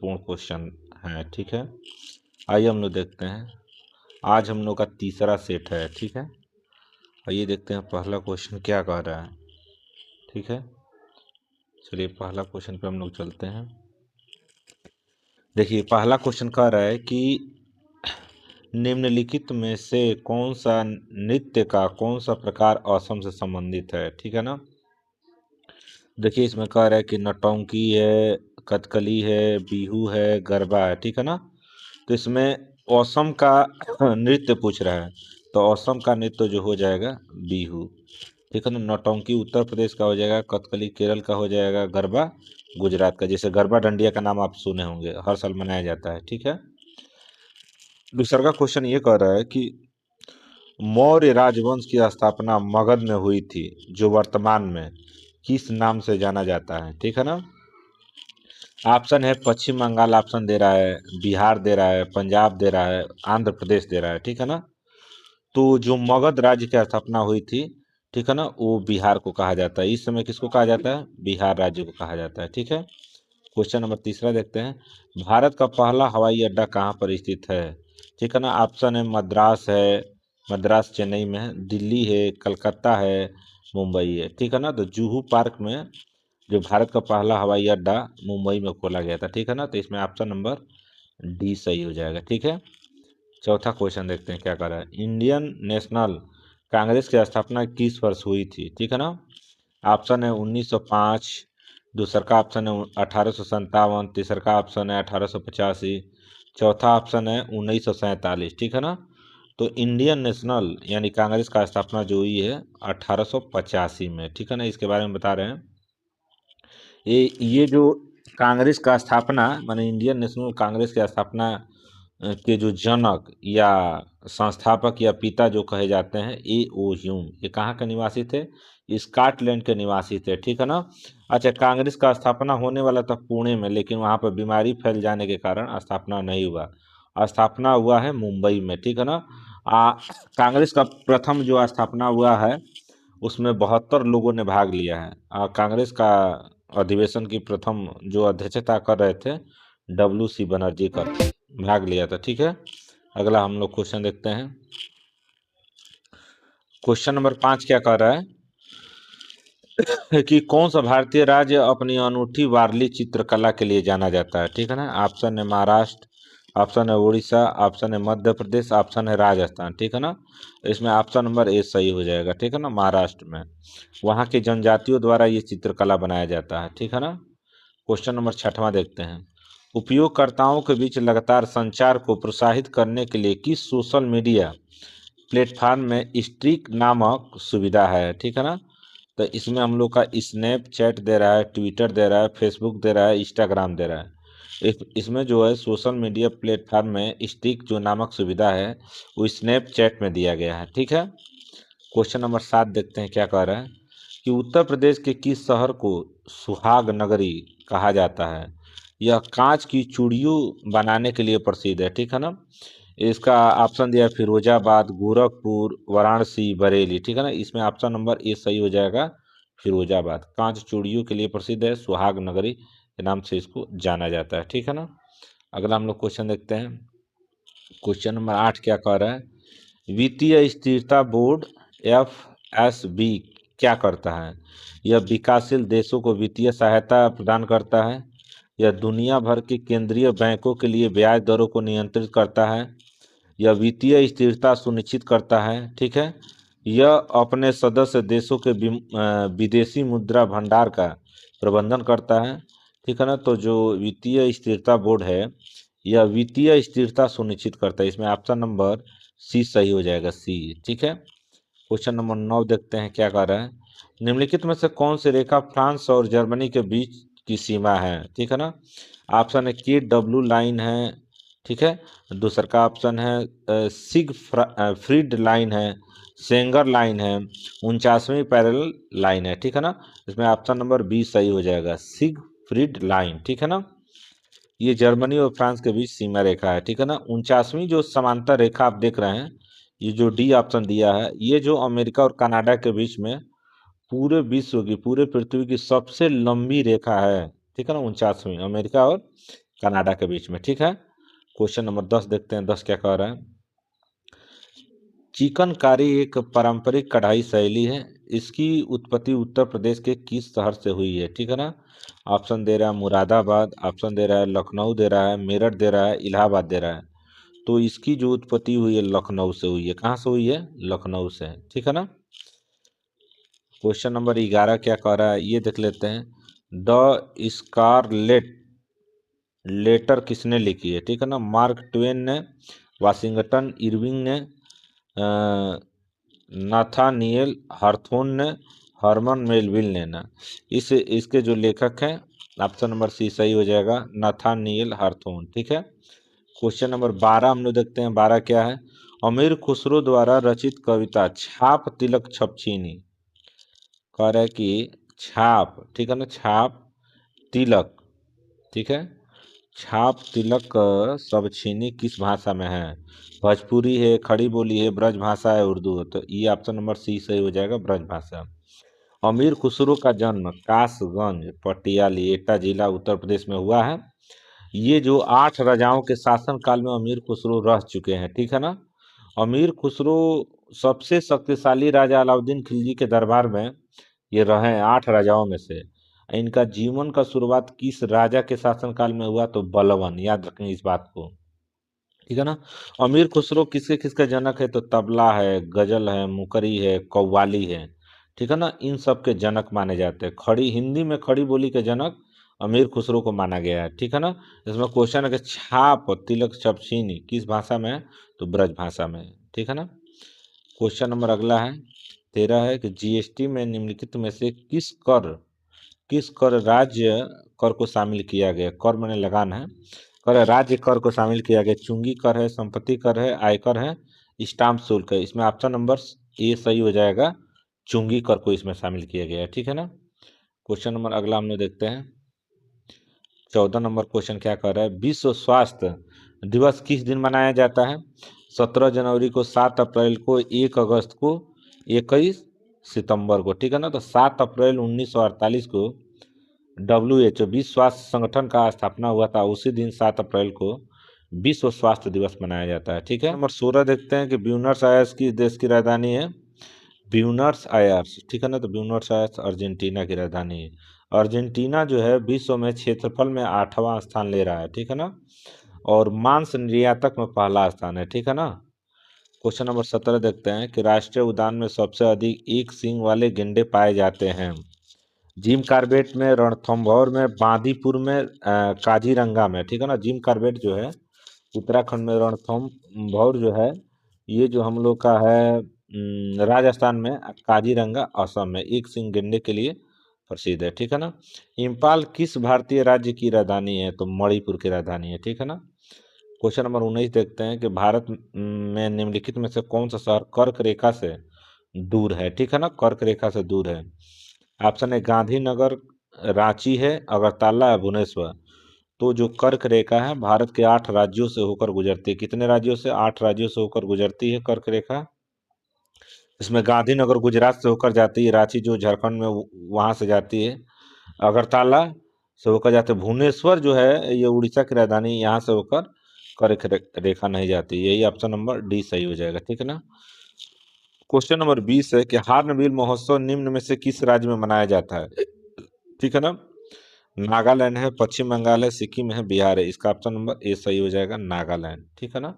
महत्वपूर्ण क्वेश्चन है। ठीक है, आइए हम लोग देखते हैं। आज हम लोग का तीसरा सेट है। ठीक है, आइए देखते हैं पहला क्वेश्चन क्या कह रहा है। ठीक है, चलिए पहला क्वेश्चन पे हम लोग चलते हैं। देखिए पहला क्वेश्चन कह रहा है कि निम्नलिखित में से कौन सा नृत्य का कौन सा प्रकार असम से संबंधित है। ठीक है ना, देखिए इसमें कह रहा है कि नौटंकी है, कथकली है, बिहू है, गरबा है। ठीक है ना, तो इसमें असम का नृत्य पूछ रहा है, तो असम का नृत्य जो हो जाएगा बिहू। ठीक है ना, नौटंकी उत्तर प्रदेश का हो जाएगा, कथकली केरल का हो जाएगा, गरबा गुजरात का। जैसे गरबा डंडिया का नाम आप सुने होंगे, हर साल मनाया जाता है। ठीक है, दूसरा का क्वेश्चन ये कह रहा है कि मौर्य राजवंश की स्थापना मगध में हुई थी, जो वर्तमान में किस नाम से जाना जाता है। ठीक है ना, ऑप्शन है पश्चिम बंगाल ऑप्शन दे रहा है, बिहार दे रहा है, पंजाब दे रहा है, आंध्र प्रदेश दे रहा है। ठीक है ना, तो जो मगध राज्य की स्थापना हुई थी, ठीक है ना, वो बिहार को कहा जाता है। इस समय किसको कहा जाता है? बिहार राज्य को कहा जाता है। ठीक है, क्वेश्चन नंबर तीसरा देखते हैं। भारत का पहला हवाई अड्डा कहाँ पर स्थित है? ठीक है ना, ऑप्शन है मद्रास है, मद्रास चेन्नई में है, दिल्ली है, कलकत्ता है, मुंबई है। ठीक है ना, तो जुहू पार्क में जो भारत का पहला हवाई अड्डा मुंबई में खोला गया था। ठीक है ना, तो इसमें ऑप्शन नंबर डी सही हो जाएगा। ठीक है, चौथा क्वेश्चन देखते हैं क्या कर रहा है। इंडियन नेशनल कांग्रेस की स्थापना किस वर्ष हुई थी? ठीक है ना, ऑप्शन है 1905, दूसरा का ऑप्शन है 1857, तीसरा का ऑप्शन है 1885, चौथा ऑप्शन है 1947। ठीक है ना, तो इंडियन नेशनल यानी कांग्रेस का स्थापना जो हुई है 1885 में। ठीक है ना, इसके बारे में बता रहे हैं। ये जो कांग्रेस का स्थापना माने इंडियन नेशनल कांग्रेस की स्थापना के जो जनक या संस्थापक या पिता जो कहे जाते हैं, ए ओ ह्यूम, ये कहाँ के निवासी थे? स्कॉटलैंड के निवासी थे। ठीक है ना, अच्छा, कांग्रेस का स्थापना होने वाला था पुणे में, लेकिन वहाँ पर बीमारी फैल जाने के कारण स्थापना नहीं हुआ। स्थापना हुआ है मुंबई में। ठीक है ना, कांग्रेस का प्रथम जो स्थापना हुआ है उसमें 72 लोगों ने भाग लिया है। कांग्रेस का अधिवेशन की प्रथम जो अध्यक्षता कर रहे थे WC बनर्जी कर भाग लिया था। ठीक है, अगला हम लोग क्वेश्चन देखते हैं। क्वेश्चन नंबर 5 क्या कह रहा है कि कौन सा भारतीय राज्य अपनी अनूठी वारली चित्रकला के लिए जाना जाता है? ठीक है ना, ऑप्शन है महाराष्ट्र, ऑप्शन है उड़ीसा, ऑप्शन है मध्य प्रदेश, ऑप्शन है राजस्थान। ठीक है ना, इसमें ऑप्शन नंबर ए सही हो जाएगा। ठीक है ना, महाराष्ट्र में वहाँ की जनजातियों द्वारा ये चित्रकला बनाया जाता है। ठीक है ना, क्वेश्चन नंबर 6वां देखते हैं। उपयोगकर्ताओं के बीच लगातार संचार को प्रोत्साहित करने के लिए किस सोशल मीडिया प्लेटफॉर्म में स्ट्रीक नामक सुविधा है? ठीक है ना, तो इसमें हम लोग का स्नैपचैट दे रहा है, ट्विटर दे रहा है, फेसबुक दे रहा है, इंस्टाग्राम दे रहा है। इसमें जो है सोशल मीडिया प्लेटफॉर्म में स्टिक जो नामक सुविधा है वो स्नैपचैट में दिया गया है। ठीक है, क्वेश्चन नंबर 7 देखते हैं क्या कह रहा है कि उत्तर प्रदेश के किस शहर को सुहाग नगरी कहा जाता है? यह कांच की चूड़ियों बनाने के लिए प्रसिद्ध है। ठीक है ना, इसका ऑप्शन दिया फिरोजाबाद, गोरखपुर, वाराणसी, बरेली। ठीक है ना, इसमें ऑप्शन नंबर ए सही हो जाएगा, फिरोजाबाद। कांच चूड़ियों के लिए प्रसिद्ध है, सुहाग नगरी के नाम से इसको जाना जाता है। ठीक है ना, अगला हम लोग क्वेश्चन देखते हैं। क्वेश्चन नंबर 8 क्या कह रहा है? वित्तीय स्थिरता बोर्ड FSB क्या करता है? यह विकासशील देशों को वित्तीय सहायता प्रदान करता है, यह दुनिया भर के केंद्रीय बैंकों के लिए ब्याज दरों को नियंत्रित करता है, यह वित्तीय स्थिरता सुनिश्चित करता है। ठीक है, यह अपने सदस्य देशों के विदेशी मुद्रा भंडार का प्रबंधन करता है। ठीक है ना, तो जो वित्तीय स्थिरता बोर्ड है यह वित्तीय स्थिरता सुनिश्चित करता है। इसमें ऑप्शन नंबर सी सही हो जाएगा, सी। ठीक है, क्वेश्चन नंबर 9 देखते हैं क्या कर रहा है। निम्नलिखित में से कौन सी रेखा फ्रांस और जर्मनी के बीच की सीमा है? ठीक है ना, ऑप्शन है KW लाइन है। ठीक है, दूसरा का ऑप्शन है सिग फ्रीड लाइन है, सेंगर लाइन है, 49वीं पैरेलल लाइन है। ठीक है ना, इसमें ऑप्शन नंबर बी सही हो जाएगा, सिग फ्रीड लाइन। ठीक है ना, ये जर्मनी और फ्रांस के बीच सीमा रेखा है। ठीक है ना, 49वीं जो समांतर रेखा आप देख रहे हैं, ये जो डी ऑप्शन दिया है, ये जो अमेरिका और कनाडा के बीच में पूरे विश्व की पूरे पृथ्वी की सबसे लंबी रेखा है। ठीक है ना, 49वीं अमेरिका और कनाडा के बीच में, ठीक है। क्वेश्चन नंबर 10 देखते हैं, 10 क्या कह रहा है। चिकनकारी एक पारंपरिक कढ़ाई शैली है। इसकी उत्पत्ति उत्तर प्रदेश के किस शहर से हुई है, ठीक है ना। ऑप्शन दे रहा है मुरादाबाद, ऑप्शन दे रहा है लखनऊ दे रहा है, मेरठ दे रहा है, इलाहाबाद दे रहा है। तो इसकी जो उत्पत्ति हुई है लखनऊ से हुई है। कहाँ से हुई है? लखनऊ से, ठीक है ना। क्वेश्चन नंबर 11 क्या कह रहा है, ये देख लेते हैं। द स्कारलेट लेटर किसने लिखी है, ठीक है ना। मार्क ट्वेन ने, वाशिंगटन इरविंग ने, नाथानिएल हार्थोन ने, हरमन मेलविल ने ना। इसके जो लेखक हैं, ऑप्शन नंबर सी सही हो जाएगा, नाथानिएल हार्थोन, ठीक है। क्वेश्चन नंबर 12 हम लोग देखते हैं। 12 क्या है? अमीर खुसरो द्वारा रचित कविता छाप तिलक छपछीनी, कह रहा है कि छाप, ठीक है ना, छाप तिलक, ठीक है, छाप तिलक सब छीनी किस भाषा में है? भोजपुरी है, खड़ी बोली है, ब्रज भाषा है, उर्दू है। तो ये ऑप्शन नंबर सी सही हो जाएगा, ब्रज भाषा। अमीर खुसरो का जन्म कासगंज पटियाली एटा जिला उत्तर प्रदेश में हुआ है। ये जो 8 राजाओं के शासन काल में अमीर खुसरो रह चुके हैं, ठीक है ना। अमीर खुसरो सबसे शक्तिशाली राजा अलाउद्दीन खिलजी के दरबार में ये रहे हैं, 8 राजाओं में से। इनका जीवन का शुरुआत किस राजा के शासनकाल में हुआ? तो बलवन, याद रखें इस बात को, ठीक है ना। अमीर खुसरो किसके किसके जनक है? तो तबला है, गजल है, मुकरी है, कव्वाली है, ठीक है ना। इन सब के जनक माने जाते हैं। खड़ी हिंदी में खड़ी बोली के जनक अमीर खुसरो को माना गया है, ठीक है ना। इसमें क्वेश्चन है कि छाप तिलक छपछीनी किस भाषा में है? तो ब्रज भाषा में है, ठीक है ना। क्वेश्चन नंबर अगला है 13 है कि जीएसटी में निम्नलिखित में से किस कर राज्य कर को शामिल किया गया? कर मैंने लगान है, कर राज्य कर को शामिल किया गया। चुंगी कर है, संपत्ति कर है, आयकर है, स्टाम्प शुल्क है। इसमें ऑप्शन नंबर ए सही हो जाएगा, चुंगी कर को इसमें शामिल किया गया है, ठीक है ना। क्वेश्चन नंबर अगला हम लोग देखते हैं। 14 नंबर क्वेश्चन क्या कर रहा है? विश्व स्वास्थ्य दिवस किस दिन मनाया जाता है? 17 जनवरी को, 7 अप्रैल को, 1 अगस्त को, 21 सितंबर को, ठीक है ना। तो 7 अप्रैल 1948 को WHO विश्व स्वास्थ्य संगठन का स्थापना हुआ था। उसी दिन 7 अप्रैल को विश्व स्वास्थ्य दिवस मनाया जाता है, ठीक है। नंबर 16 देखते हैं कि ब्यूनस आयर्स किस देश की राजधानी है? ब्यूनस आयर्स, ठीक है ना। तो ब्यूनस आयर्स अर्जेंटीना की राजधानी है। अर्जेंटीना जो है विश्व में क्षेत्रफल में 8वां स्थान ले रहा है, ठीक है ना। और मांस निर्यातक में पहला स्थान है, ठीक है ना। क्वेश्चन नंबर 17 देखते हैं कि राष्ट्रीय उद्यान में सबसे अधिक एक सींग वाले गेंडे पाए जाते हैं। जिम कार्बेट में, रणथंभौर में, बांदीपुर में, काजीरंगा में, ठीक है ना। जिम कार्बेट जो है उत्तराखंड में, रणथंभौर जो है ये जो हम लोग का है राजस्थान में, काजीरंगा असम में। एक सिंह गेंडे के लिए प्रसिद्ध है, ठीक है ना। इम्फाल किस भारतीय राज्य की राजधानी है? तो मणिपुर की राजधानी है, ठीक है ना। क्वेश्चन नंबर 19 देखते हैं कि भारत में निम्नलिखित में से कौन सा शहर कर्क रेखा से दूर है, ठीक है ना। कर्क रेखा से दूर है। ऑप्शन है गांधीनगर, रांची है, अगरतला है, भुवनेश्वर। तो जो कर्क रेखा है भारत के 8 राज्यों से होकर गुजरती है। कितने राज्यों से? 8 राज्यों से होकर गुजरती है कर्क रेखा। इसमें गांधीनगर गुजरात से होकर जाती है, रांची जो झारखंड में वहां से जाती है, अगरतला से होकर जाते हैं, भुवनेश्वर जो है ये उड़ीसा की राजधानी, यहाँ से होकर कर्क रेखा नहीं जाती। यही ऑप्शन नंबर डी सही हो जाएगा, ठीक है ना। क्वेश्चन नंबर 20 है कि हार्नबिल महोत्सव निम्न में से किस राज्य में मनाया जाता है, ठीक है ना। नागालैंड है, पश्चिम बंगाल है, सिक्किम है, बिहार है। इसका ऑप्शन नंबर ए सही हो जाएगा, नागालैंड, ठीक है ना।